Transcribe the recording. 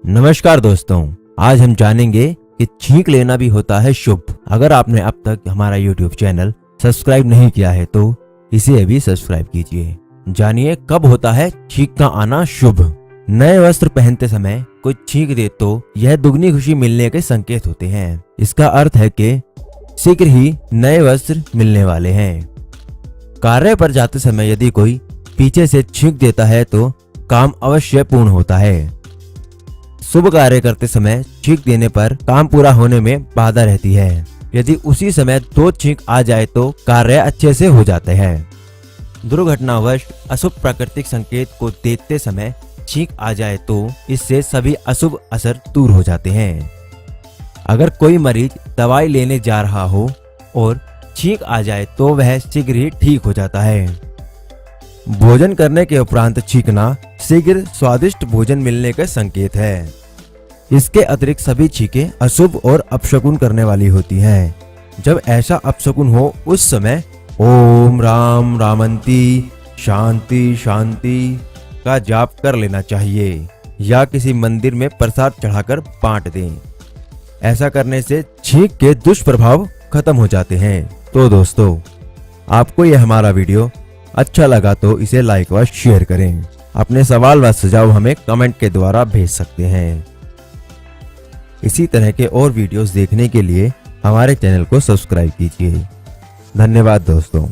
नमस्कार दोस्तों, आज हम जानेंगे कि छींक लेना भी होता है शुभ। अगर आपने अब तक हमारा YouTube चैनल सब्सक्राइब नहीं किया है तो इसे अभी सब्सक्राइब कीजिए। जानिए कब होता है छींक का आना शुभ। नए वस्त्र पहनते समय कोई छींक दे तो यह दुगनी खुशी मिलने के संकेत होते हैं। इसका अर्थ है कि शीघ्र ही नए वस्त्र मिलने वाले हैं। कार्य पर जाते समय यदि कोई पीछे से छींक देता है तो काम अवश्य पूर्ण होता है। शुभ कार्य करते समय छींक देने पर काम पूरा होने में बाधा रहती है। यदि उसी समय 2 छींक आ जाए तो कार्य अच्छे से हो जाते हैं। दुर्घटनावश अशुभ प्राकृतिक संकेत को देखते समय छींक आ जाए तो इससे सभी अशुभ असर दूर हो जाते हैं। अगर कोई मरीज दवाई लेने जा रहा हो और छींक आ जाए तो वह शीघ्र ही ठीक हो जाता है। भोजन करने के उपरांत छींकना शीघ्र स्वादिष्ट भोजन मिलने का संकेत है। इसके अतिरिक्त सभी छींकें अशुभ और अपशकुन करने वाली होती हैं। जब ऐसा अपशकुन हो उस समय ओम राम रामंती शांति शांति का जाप कर लेना चाहिए या किसी मंदिर में प्रसाद चढ़ाकर बांट दें। ऐसा करने से छींक के दुष्प्रभाव खत्म हो जाते हैं। तो दोस्तों, आपको यह हमारा वीडियो अच्छा लगा तो इसे लाइक व शेयर करें। अपने सवाल व सुझाव हमें कमेंट के द्वारा भेज सकते हैं। इसी तरह के और वीडियोस देखने के लिए हमारे चैनल को सब्सक्राइब कीजिए। धन्यवाद दोस्तों।